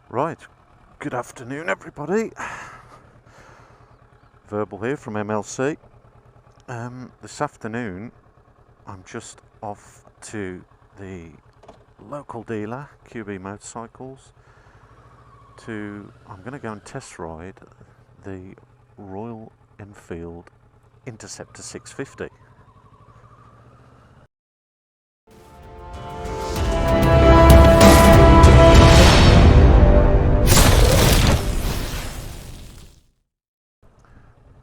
Right, good afternoon everybody. Verbal here from MLC. This afternoon I'm just off to the local dealer, QB Motorcycles, I'm going to go and test ride the Royal Enfield Interceptor 650.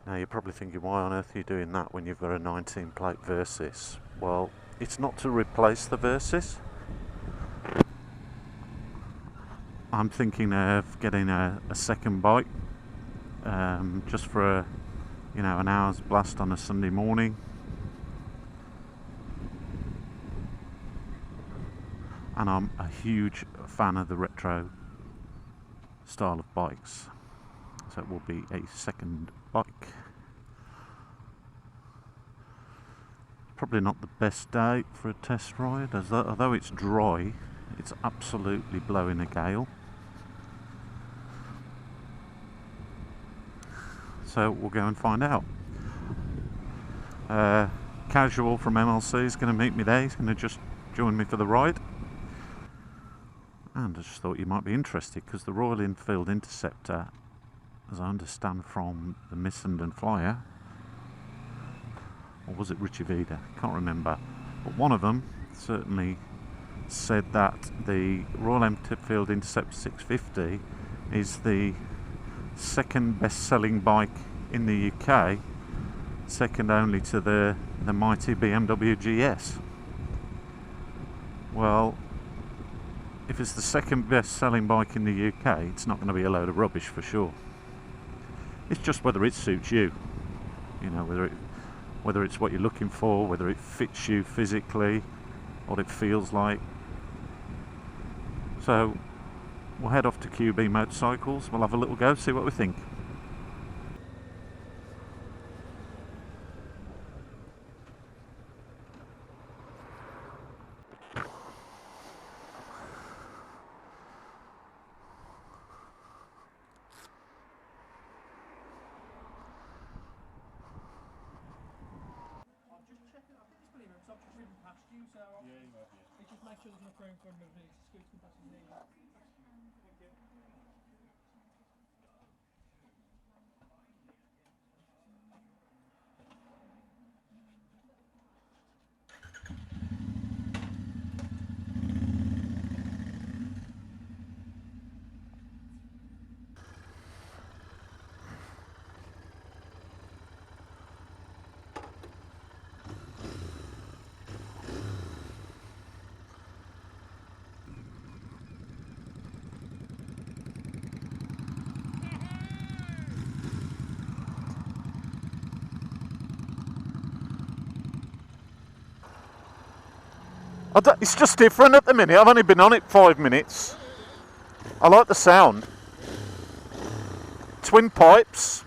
Now you're probably thinking, why on earth are you doing that when you've got a 19 plate Versys? Well, it's not to replace the Versys. I'm thinking of getting a second bike, just for an hour's blast on a Sunday morning. And I'm a huge fan of the retro style of bikes, so it will be a second bike. Probably not the best day for a test ride, although it's dry, it's absolutely blowing a gale. So we'll go and find out. Casual from MLC is going to meet me there. He's going to just join me for the ride. And I just thought you might be interested, because the Royal Enfield Interceptor, as I understand from the Missenden Flyer, or was it Richie Vida? Can't remember. But one of them certainly said that the Royal Enfield Interceptor 650 is the second best-selling bike in the UK, second only to the mighty BMW GS. Well, if it's the second best-selling bike in the UK, it's not going to be a load of rubbish for sure. It's just whether it suits you, whether it's what you're looking for, whether it fits you physically, what it feels like. So we'll head off to QB Motorcycles, we'll have a little go, see what we think. Just make sure there's enough room for him to scoot past his knee. It's just different at the minute. I've only been on it 5 minutes. I like the sound. Twin pipes.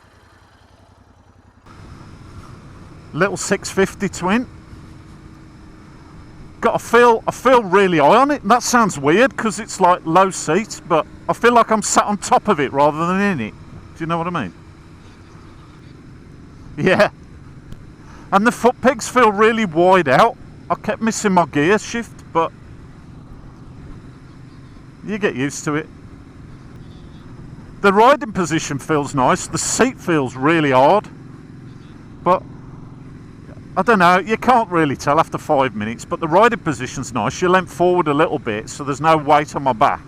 Little 650 twin. I feel really high on it. That sounds weird because it's like low seat, but I feel like I'm sat on top of it rather than in it. Do you know what I mean? Yeah. And the foot pegs feel really wide out. I kept missing my gear shift, but you get used to it. The riding position feels nice. The seat feels really hard, but I don't know, you can't really tell after 5 minutes, but the riding position's nice. You leant forward a little bit, so there's no weight on my back.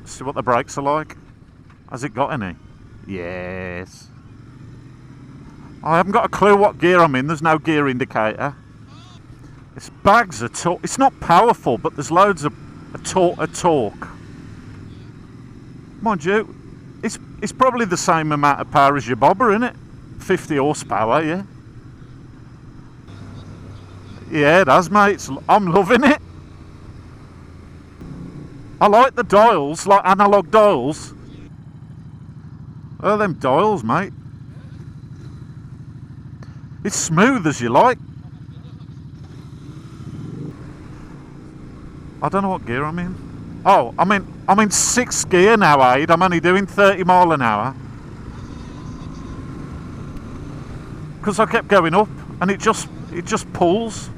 See what the brakes are like. Has it got any? Yes. I haven't got a clue what gear I'm in. There's no gear indicator. Its bags are it's not powerful, but there's loads of torque. Mind you, it's probably the same amount of power as your bobber, isn't it? 50 horsepower, yeah. Yeah, it has, mate. I'm loving it. I like the dials, like analog dials. Oh, them dials, mate. It's smooth as you like. I don't know what gear I'm in. Oh, I'm in sixth gear now, Aid. I'm only doing 30 mile an hour. Because I kept going up and it just pulls.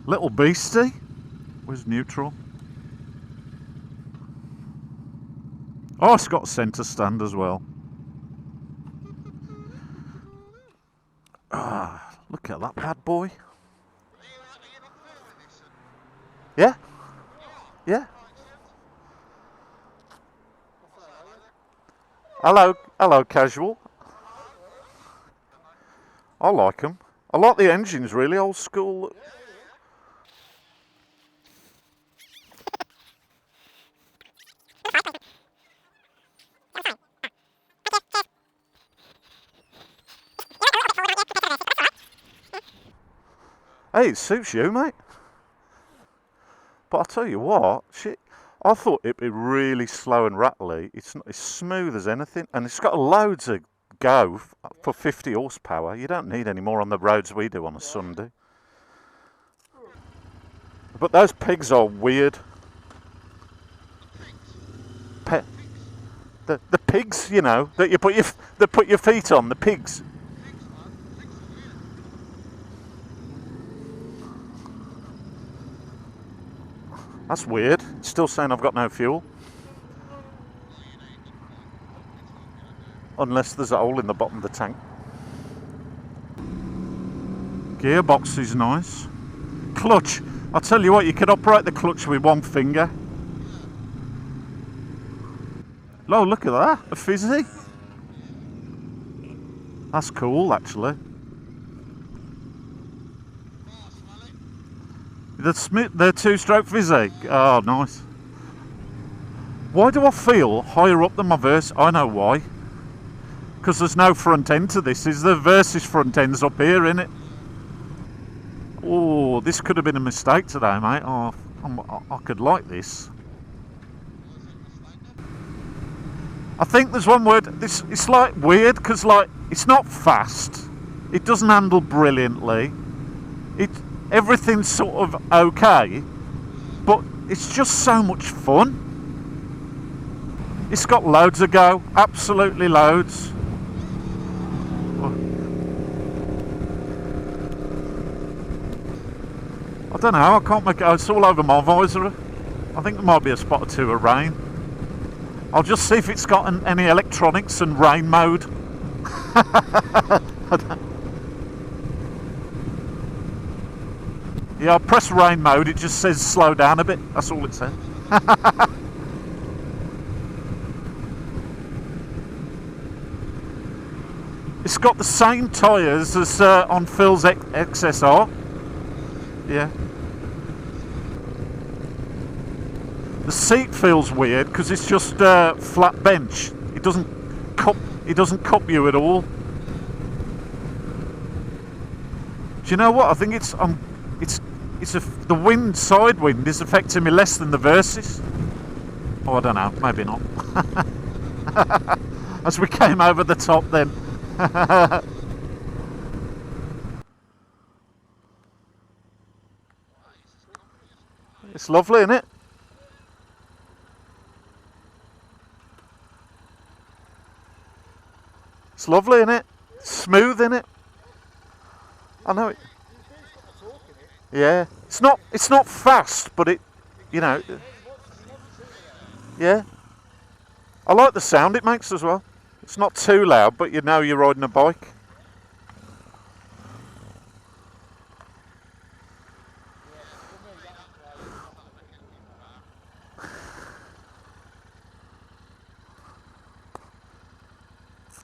Little beastie. Where's neutral? Oh, it's got a centre stand as well. Ah, look at that bad boy. Yeah? Yeah. Hello, casual. I like them. I like the engines, really old school. Hey, it suits you, mate. But I'll tell you what, shit, I thought it'd be really slow and rattly. It's not, it's smooth as anything, and it's got loads of go for 50 horsepower. You don't need any more on the roads we do on a Sunday. But those pigs are weird. The pigs, you know, that you put your feet on. The pigs. That's weird. It's still saying I've got no fuel. Unless there's a hole in the bottom of the tank. Gearbox is nice. Clutch. I'll tell you what, you could operate the clutch with one finger. Oh, look at that. A fizzy. That's cool, actually. The two-stroke fizzy. Oh, nice. Why do I feel higher up than my Verse? I know why. Because there's no front end to this. Is the Versys front end's up here, innit? Oh, this could have been a mistake today, mate. Oh, I could like this. I think there's one word. It's like weird because like it's not fast. It doesn't handle brilliantly. Everything's sort of okay, but it's just so much fun. It's got loads of go, absolutely loads. I don't know, I can't make it. It's all over my visor. I think there might be a spot or two of rain. I'll just see if it's got any electronics and rain mode. Yeah, I'll press rain mode, it just says slow down a bit, that's all it says. It's got the same tyres as on Phil's XSR. Yeah. The seat feels weird because it's just flat bench. It doesn't cup you at all. Do you know what? I think the wind, side wind, is affecting me less than the Versys. Oh, I don't know. Maybe not. As we came over the top, then. It's lovely, isn't it? It's lovely, isn't it? Smooth, isn't it? I know it. Yeah, it's not fast, but it, you know, yeah. I like the sound it makes as well. It's not too loud, but you know you're riding a bike.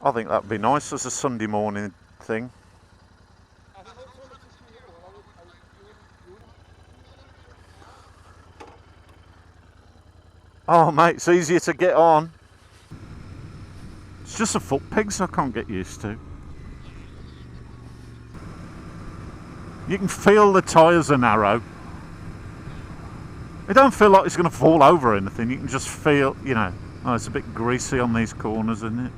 I think that'd be nice as a Sunday morning thing. Oh mate, it's easier to get on. It's just a foot peg, so I can't get used to. You can feel the tyres are narrow. It don't feel like it's going to fall over or anything. You can just feel, you know, oh, it's a bit greasy on these corners, isn't it?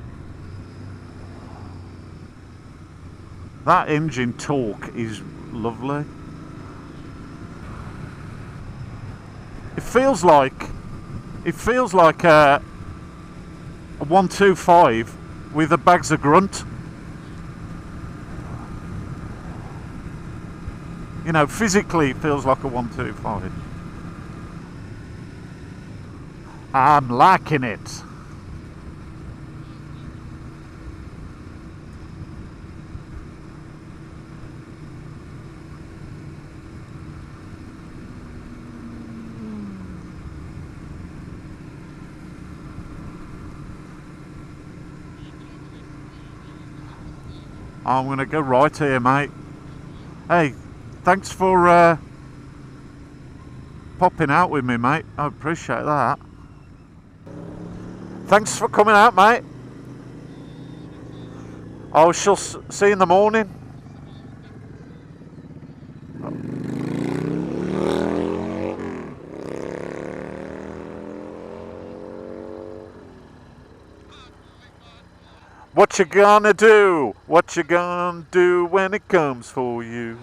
That engine torque is lovely. It feels like a 125 with the bags of grunt. You know, physically it feels like a 125. I'm liking it. I'm gonna go right here, mate. Hey, thanks for popping out with me, mate. I appreciate that. Thanks for coming out, mate. I shall see you in the morning. What you gonna do? What you gonna do when it comes for you?